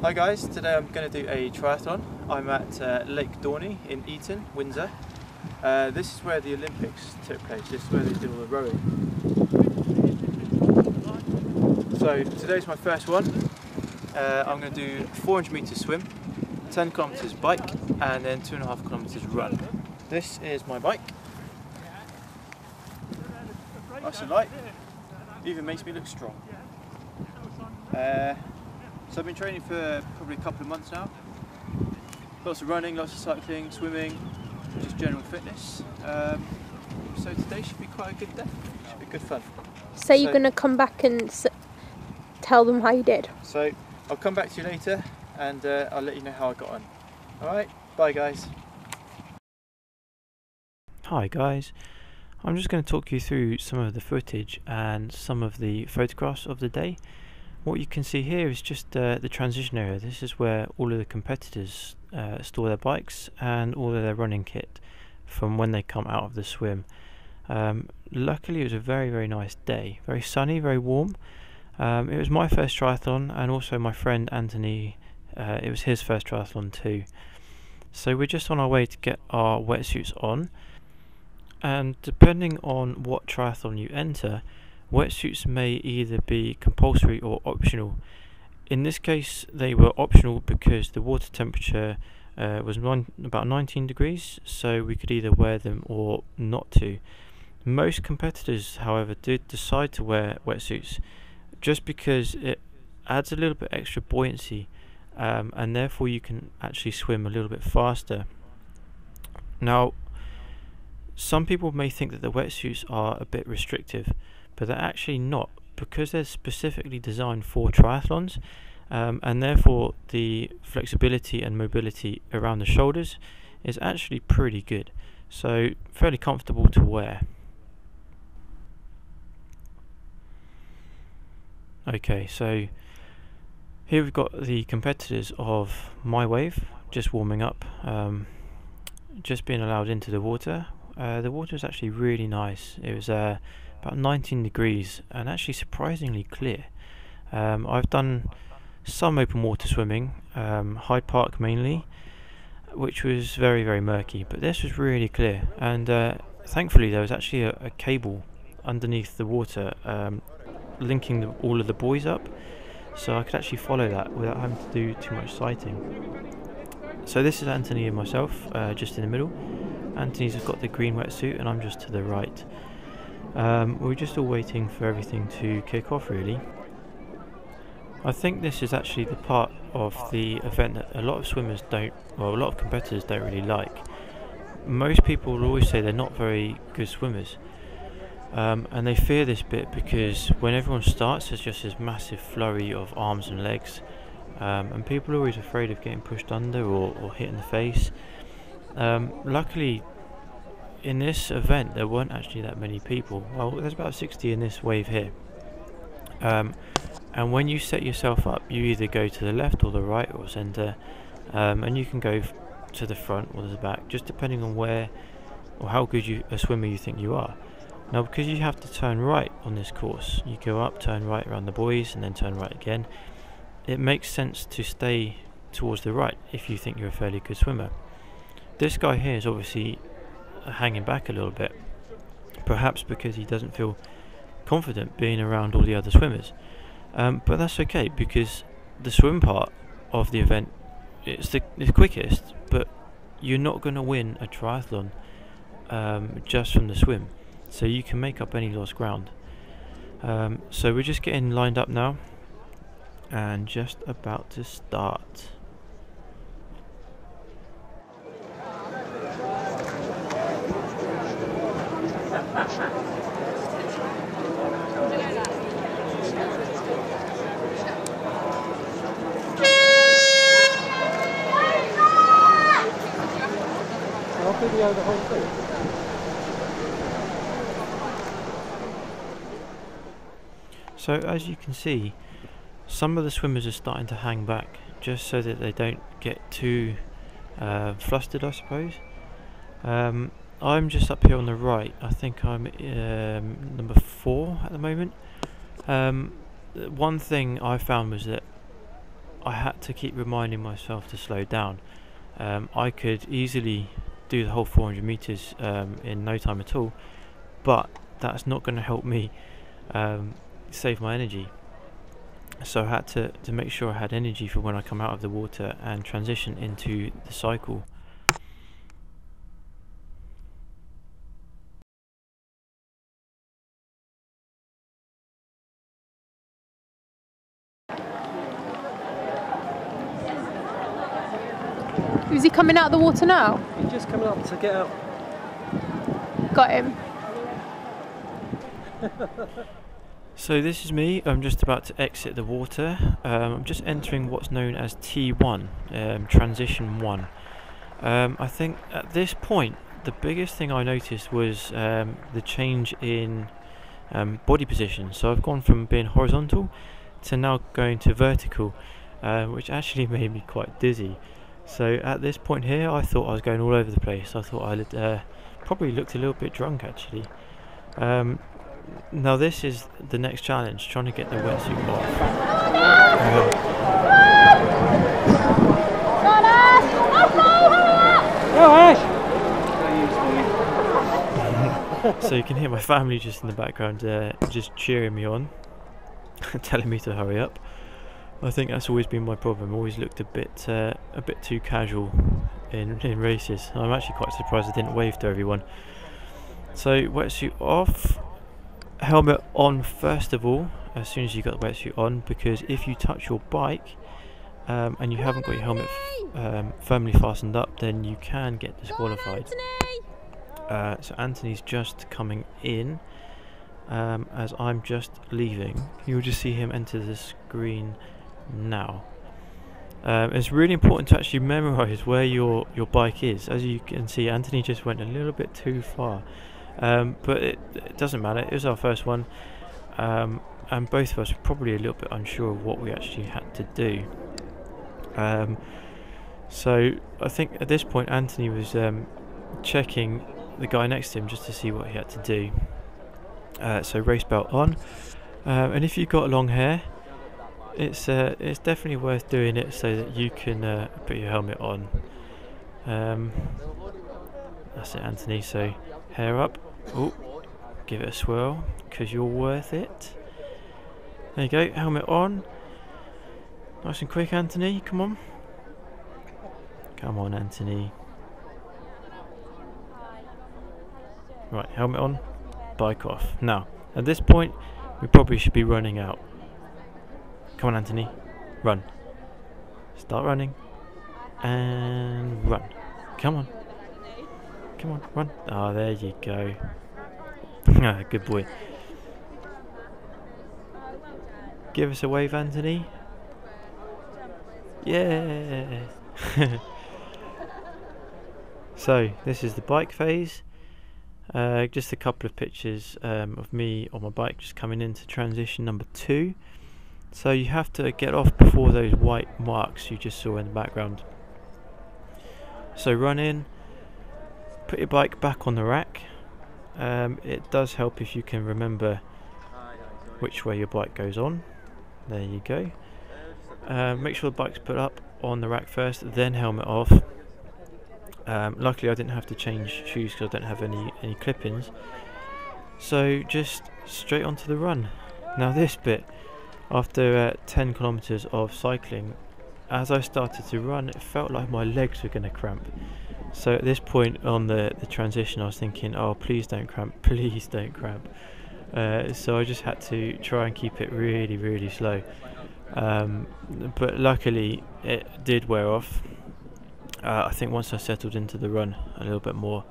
Hi guys, today I'm going to do a triathlon. I'm at Lake Dorney in Eton, Windsor. This is where the Olympics took place, this is where they did all the rowing. So today's my first one. I'm going to do 400 metres swim, 10 kilometres bike and then 2.5 kilometres run. This is my bike. Nice and light, even makes me look strong. So I've been training for probably a couple of months now. Lots of running, lots of cycling, swimming, just general fitness. So today should be quite a good day, should be good fun. So you're going to come back and tell them how you did? So I'll come back to you later and I'll let you know how I got on. Alright, bye guys. Hi guys, I'm just going to talk you through some of the footage and some of the photographs of the day. What you can see here is just the transition area. This is where all of the competitors store their bikes and all of their running kit from when they come out of the swim. Luckily it was a very nice day, very sunny, very warm. It was my first triathlon and also my friend Anthony, it was his first triathlon too. So we're just on our way to get our wetsuits on, and depending on what triathlon you enter, wetsuits may either be compulsory or optional. In this case they were optional because the water temperature was about 19 degrees, so we could either wear them or not to. Most competitors however did decide to wear wetsuits just because it adds a little bit extra buoyancy, and therefore you can actually swim a little bit faster. Now some people may think that the wetsuits are a bit restrictive, but they're actually not, because they're specifically designed for triathlons, and therefore the flexibility and mobility around the shoulders is actually pretty good, so fairly comfortable to wear. Okay, so here we've got the competitors of my wave just warming up, just being allowed into the water. The water is actually really nice. It was about 19 degrees and actually surprisingly clear. I've done some open water swimming, Hyde Park mainly, which was very murky, but this was really clear, and thankfully there was actually a cable underneath the water linking all of the buoys up, so I could actually follow that without having to do too much sighting. So this is Anthony and myself, just in the middle. Anthony's got the green wetsuit and I'm just to the right. We're just all waiting for everything to kick off really. I think this is actually the part of the event that a lot of swimmers don't, well, a lot of competitors don't really like. Most people will always say they're not very good swimmers, and they fear this bit because when everyone starts there's just this massive flurry of arms and legs, and people are always afraid of getting pushed under or hit in the face. Luckily in this event there weren't actually that many people. Well, there's about 60 in this wave here, and when you set yourself up you either go to the left or the right or centre, and you can go to the front or the back, just depending on where or how good a swimmer you think you are. Now because you have to turn right on this course, you go up, turn right around the buoys and then turn right again, it makes sense to stay towards the right if you think you're a fairly good swimmer. This guy here is obviously hanging back a little bit, perhaps because he doesn't feel confident being around all the other swimmers, but that's okay because the swim part of the event is the quickest, but you're not going to win a triathlon just from the swim, so you can make up any lost ground. So we're just getting lined up now and just about to start. I'll video the whole thing. So as you can see, some of the swimmers are starting to hang back just so that they don't get too flustered, I suppose. I'm just up here on the right. I think I'm number 4 at the moment. One thing I found was that I had to keep reminding myself to slow down. I could easily do the whole 400 meters in no time at all, but that's not going to help me save my energy. So I had to make sure I had energy for when I come out of the water and transition into the cycle. Is he coming out of the water now? He's just coming up to get out. Got him. So this is me. I'm just about to exit the water. I'm just entering what's known as T1, transition 1. I think at this point the biggest thing I noticed was the change in body position. So I've gone from being horizontal to now going to vertical, which actually made me quite dizzy. So at this point here I thought I was going all over the place. I thought I probably looked a little bit drunk actually. Now this is the next challenge, trying to get the wetsuit off. So you can hear my family just in the background just cheering me on, telling me to hurry up. I think that's always been my problem. I always looked a bit too casual in races. I'm actually quite surprised I didn't wave to everyone. So wetsuit off, helmet on first of all, as soon as you got the wetsuit on, because if you touch your bike and you haven't got your helmet firmly fastened up, then you can get disqualified. So Anthony's just coming in as I'm just leaving. You'll just see him enter the screen now. It's really important to actually memorize where your bike is. As you can see, Anthony just went a little bit too far, but it doesn't matter. It was our first one, and both of us were probably a little bit unsure of what we actually had to do. So I think at this point Anthony was checking the guy next to him just to see what he had to do. So race belt on, and if you've got long hair, it's definitely worth doing it so that you can put your helmet on. That's it, Anthony. So hair up. Oh, give it a swirl because you're worth it. There you go. Helmet on. Nice and quick, Anthony. Come on. Come on, Anthony. Right, helmet on. Bike off. Now, at this point, we probably should be running out. Come on, Anthony. Run. Start running. And run. Come on. Come on, run. Ah, there you go. Good boy. Give us a wave, Anthony. Yeah. So, this is the bike phase. Just a couple of pictures of me on my bike just coming into transition number 2. So you have to get off before those white marks you just saw in the background. So run in, put your bike back on the rack. It does help if you can remember which way your bike goes on. There you go. Make sure the bike's put up on the rack first, then helmet off. Luckily I didn't have to change shoes because I don't have any clip-ins. So just straight onto the run. Now this bit, after 10 kilometers of cycling, as I started to run, it felt like my legs were going to cramp. So at this point on the transition, I was thinking, oh, please don't cramp, please don't cramp. So I just had to try and keep it really, really slow. But luckily it did wear off. I think once I settled into the run a little bit more.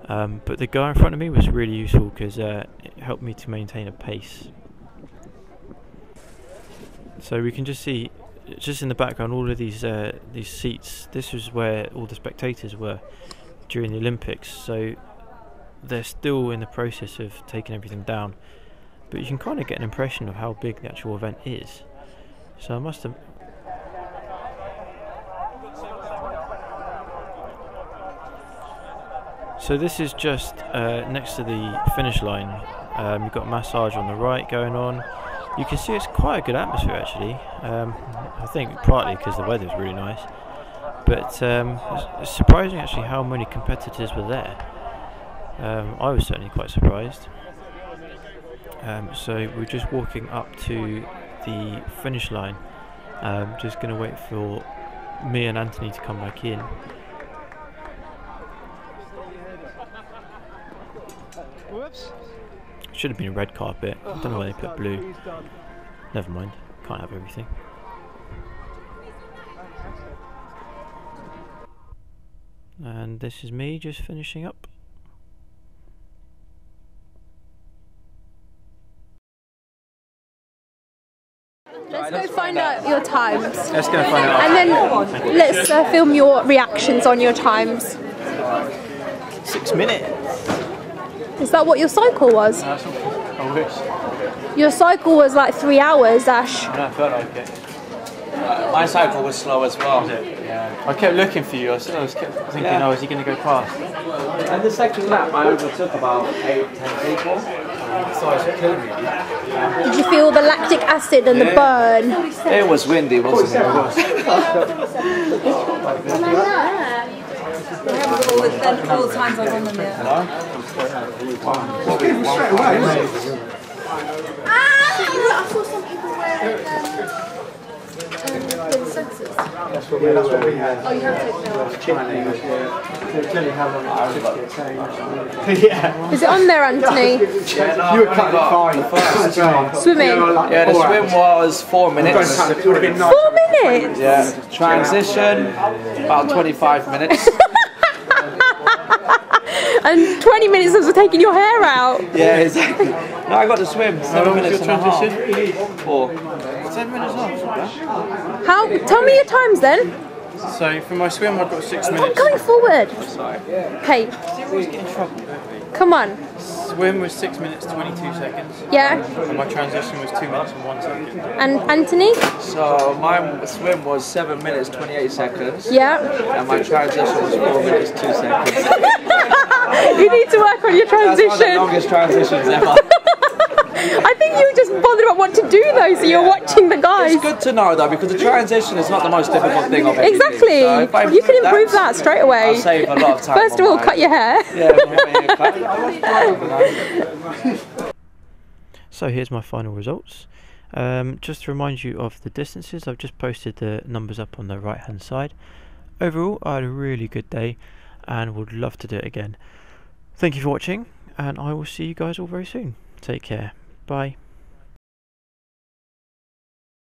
But the guy in front of me was really useful because it helped me to maintain a pace. So we can just see, just in the background, all of these seats. This was where all the spectators were during the Olympics. So they're still in the process of taking everything down. But you can kind of get an impression of how big the actual event is. So I must have... So this is just next to the finish line. You've got massage on the right going on. You can see it's quite a good atmosphere actually. I think partly because the weather is really nice, but it's surprising actually how many competitors were there. I was certainly quite surprised. So we're just walking up to the finish line. Just going to wait for me and Anthony to come back in. Whoops. Should have been a red carpet. I don't know why they put blue. Never mind. Can't have everything. And this is me just finishing up. Let's go find out your times. Let's go find out. And then let's film your reactions on your times. 6 minutes. Is that what your cycle was? I wish. Your cycle was like 3 hours, Ash. I felt like it. My cycle was slow as well. Yeah. I kept looking for you. I was kept thinking, oh, is he going to go past? And the second lap, I overtook about 8-10 people. So I was killing me. Did you feel the lactic acid and the burn? It was windy, wasn't it? All the times I've done them yet. I saw some people wearing sensors. That's what we had. Oh, you have Yeah. Is it on there, Anthony? You were cutting it fine. Swimming? Yeah, the swim was 4 minutes. 4 minutes? Yeah, transition, about 25 minutes. And 20 minutes of taking your hair out. Yeah, exactly. No, I got to swim 7 minutes and a half. 4. 7 minutes off. How? Tell me your times then. So for my swim, I've got 6 I'm minutes. going forward. Okay, You always get in trouble, don't we? come on. Swim was 6 minutes 22 seconds, Yeah. and my transition was 2 minutes and 1 second. And Anthony? So my swim was 7 minutes 28 seconds. Yeah. And my transition was 4 minutes 2 seconds. You need to work on your That's one of the transition. longest transitions ever. I think you were just bothered about what to do though, so you're watching the guys. It's good to know though, because the transition is not the most difficult thing of anything. Exactly. So if I You can improve that I'll straight away. save a lot of time. First of on all, my- cut your hair. Yeah, my haircut. So here's my final results. Just to remind you of the distances, I've just posted the numbers up on the right hand side. Overall, I had a really good day and would love to do it again. Thank you for watching, and I will see you guys all very soon. Take care. Bye.